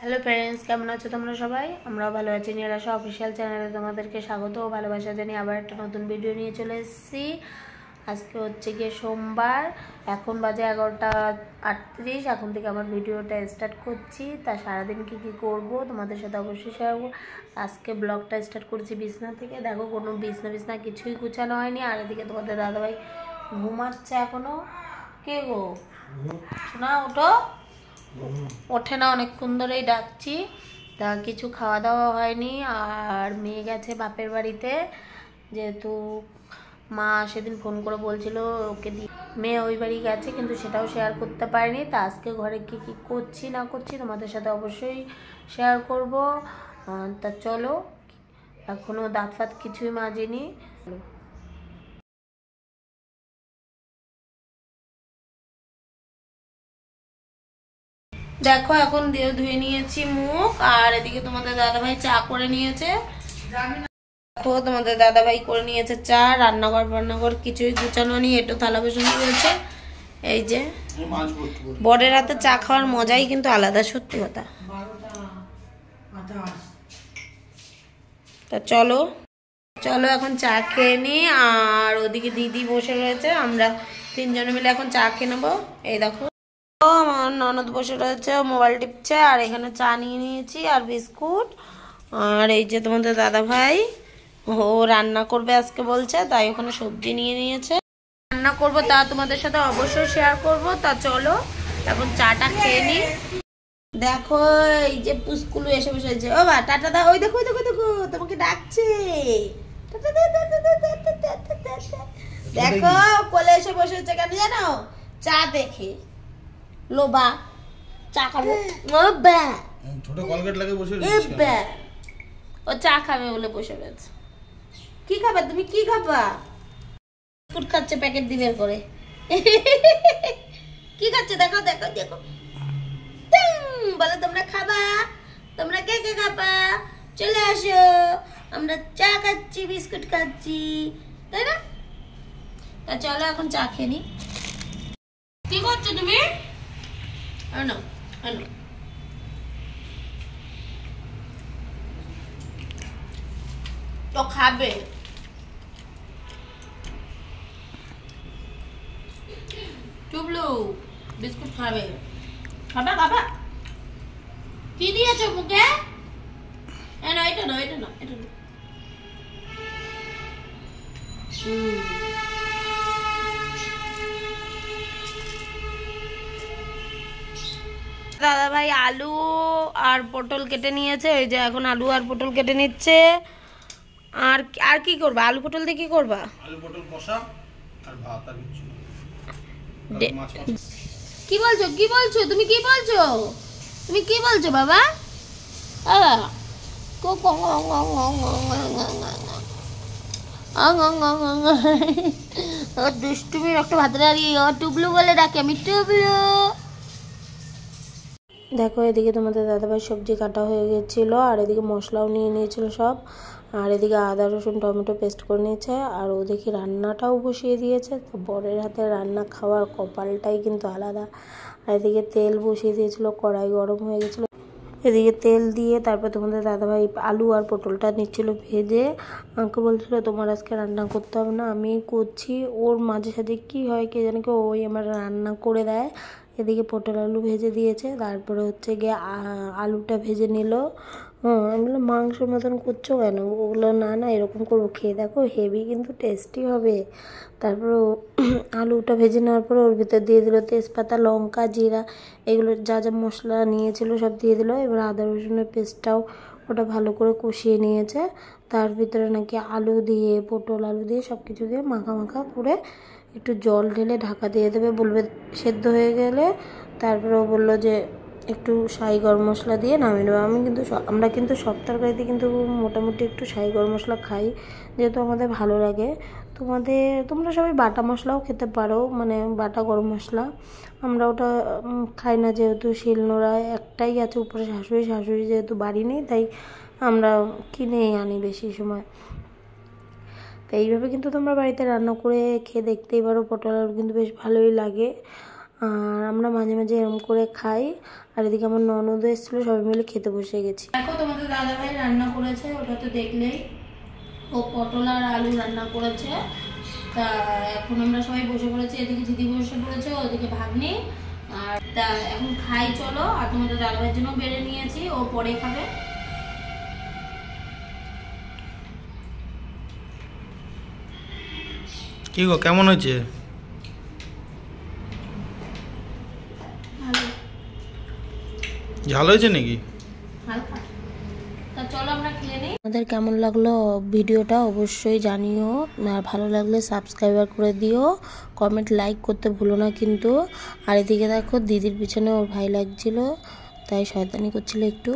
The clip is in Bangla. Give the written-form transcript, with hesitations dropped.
হ্যালো ফ্রেন্ডস, কেমন আছো তোমরা সবাই? আমরাও ভালো আছি। নিরাশা অফিসিয়াল চ্যানেলে তোমাদেরকে স্বাগত ও ভালোবাসা জানিয়ে আবার একটা নতুন ভিডিও নিয়ে চলে এসেছি। আজকে হচ্ছে গিয়ে সোমবার, এখন বাজে 11:38। এখন থেকে আমার ভিডিওটা স্টার্ট করছি। তা সারাদিন কী কী করবো তোমাদের সাথে অবশ্যই শেয়ার করবো। আজকে ব্লগটা স্টার্ট করেছি বিছনা থেকে। দেখো, কোনো বিছনা কিছুই গুছানো হয়নি। আর এদিকে তোমাদের দাদাভাই ঘুমাচ্ছে এখনো। কে গো শোনা, ওঠো। ওঠে না, অনেকক্ষণ ধরেই ডাকছি। তা কিছু খাওয়া দাওয়া হয়নি। আর মেয়ে গেছে বাপের বাড়িতে, যেহেতু মা সেদিন ফোন করে বলছিল ওকে দিয়ে মেয়ে ওই বাড়ি গেছে, কিন্তু সেটাও শেয়ার করতে পারিনি। তা আজকে ঘরে কী কী করছি না করছি তোমাদের সাথে অবশ্যই শেয়ার করব। তা চলো, এখনও দাঁত ফাত কিছুই মাজিনি। দেখো, এখন দিয়ে ধুয়ে নিয়েছি মুখ। আর এদিকে তোমাদের দাদাভাই চা করে নিয়েছে। দেখো, তোমাদের দাদাভাই করে নিয়েছে চা। রান্নাঘর কিছুই গুছানো নেই, একটু থালা বাসন রয়েছে। এই যে বরের হাতে চা খাওয়ার মজাই কিন্তু আলাদা, সত্যি কথা। তা চলো এখন চা খেয়ে নি। আর ওদিকে দিদি বসে রয়েছে, আমরা তিনজনে মিলে এখন চা খেয়ে নেবো। এই দেখো, আমার ননদ বসে রয়েছে, মোবাইল টিপছে। আর এখানে চা নিয়ে নিয়েছি আর বিস্কুট। আর এই যে তোমাদের দাদা ভাই, ও রান্না করবে আজকে বলছে, তাই ওখানে সবজি নিয়ে নিয়েছে। রান্না করব, তা তোমাদের সাথে অবশ্যই শেয়ার করব। তা চলো এখন চাটা খেয়ে নি। দেখো, এই যে পুষ্কুলু এসে বসেছে। ও বা টাটা দা, ওই দেখো তোমাকে ডাকছে। দেখো, কোলে এসে বসেছে কেন জানো? চা দেখে লোবা চা খাবো। ছোট কলগেট লাগে বসে রয়েছে, ও চা খাবে বলে বসে রয়েছে। কি খাবা তুমি? কি খাবা? বিস্কুট খাচ্ছে প্যাকেট দিয়ে বের করে। কি খাচ্ছে দেখো দেখো দেখো। বলো তোমরা খাবা? তোমরা কে কে খাবা? চলে আসো, আমরা চা খাচ্ছি, বিস্কুট খাচ্ছি, তাই না? তা চলো এখন চা খেয়ে নি। কি করছো তুমি? আনো আনো। তো খাবে, টুবলু বিস্কুট খাবে। খাবা খাবা। কি দিয়েছো মুখে? এটা না এটা না এটা না। দাদা ভাই আলু আর পটল কেটে নিয়েছে। এই যে এখন আলু আর পটল কেটে নিচ্ছে। আর আর কি করবা? আলু পটল দিয়ে কি করবা? আলু পটল কষা আর ভাত আর কিছু। কি বলছো তুমি? কি বলছো বাবা? দুষ্টুমির একটা ভাত দাঁড়িয়ে টুবলু বলে ডাকে, আমি টুবলু। দেখো, এদিকে তোমাদের দাদাভাই সবজি কাটা হয়ে গেছিলো। আর এদিকে মশলাও নিয়ে নিয়েছিল সব। আর এদিকে আদা রসুন টমেটো পেস্ট করে নিয়েছে। আর ওদিকে রান্নাটাও বসিয়ে দিয়েছে। তো বরের হাতে রান্না খাওয়ার কপালটাই কিন্তু আলাদা। আর এদিকে তেল বসিয়ে দিয়েছিল, কড়াই গরম হয়ে গেছিলো। এদিকে তেল দিয়ে তারপর তোমাদের দাদাভাই আলু আর পটলটা নিচ্ছিল ভেজে। আমাকে বলছিল তোমার আজকে রান্না করতে হবে না, আমি করছি। ওর মাঝে সাঝে কী হয় কে জানে, কি ওই আমার রান্না করে দেয়। এদিকে পটল আলু ভেজে দিয়েছে, তারপরে হচ্ছে গিয়ে আলুটা ভেজে নিল। আমি বললাম মাংসের মতন করছো কেন? ওগুলো না এরকম করবো, খেয়ে দেখো হেভি কিন্তু টেস্টি হবে। তারপর আলুটা ভেজে নেওয়ার পর ওর ভিতর দিয়ে দিল তেজপাতা, লঙ্কা, জিরা, এগুলো যা যা মশলা নিয়েছিল সব দিয়ে দিল। এবার আদা রসুনের পেস্টটাও ওটা ভালো করে কষিয়ে নিয়েছে। তার ভিতরে নাকি আলু দিয়ে পটল আলু দিয়ে সব কিছু দিয়ে মাখা করে একটু জল ঢেলে ঢাকা দিয়ে দেবে, বলবে সেদ্ধ হয়ে গেলে। তারপরে ও বললো যে একটু শাহি গরম মশলা দিয়ে নামিয়ে নেবে। আমরা কিন্তু সব তরকারিতে কিন্তু মোটামুটি একটু শাহি গরম মশলা খাই, যেহেতু আমাদের ভালো লাগে। তোমরা সবাই বাটা মশলাও খেতে পারো, মানে বাটা গরম মশলা। আমরা ওটা খাই না, যেহেতু শিলনোড়া একটাই আছে উপরে, শাশুড়ি যেহেতু বাড়ি নেই, তাই আমরা কিনেই আনি বেশি সময়। তো এইভাবে কিন্তু তোমরা বাড়িতে রান্না করে খেয়ে দেখতেই পারো। পটল আলু কিন্তু বেশ ভালোই লাগে। আর আমরা মাঝে মাঝে এরকম করে খাই। আর এদিকে আমার ননদও এসেছিলো, সবাই মিলে খেতে বসে গেছি। দেখো তোমাদের দাদাভাই রান্না করেছে, ওটা তো দেখলেই, ও পটল আর আলু রান্না করেছে। তা এখন আমরা সবাই বসে পড়েছি, এদিকে দিদি বসে পড়েছে, ওদিকে ভাগ্নি। আর তা এখন খাই চলো। আর তোমাদের দাদাভাইয়ের জন্য বেড়ে নিয়েছি, ও পরে খাবে। কি গো, কেমন হয়েছে? ভালো। ঝাল হয়েছে নাকি? হালকা। তা চলো আমরা খেয়ে নিই। আমাদের কেমন লাগলো ভিডিওটা অবশ্যই জানিও, আর ভালো লাগলে সাবস্ক্রাইবার করে দিও, কমেন্ট লাইক করতে ভুলো না কিন্তু। আর এদিকে দেখো দিদির পিছনে ওর ভাই লাগছিল, তাই শয়তানি করছিল একটু।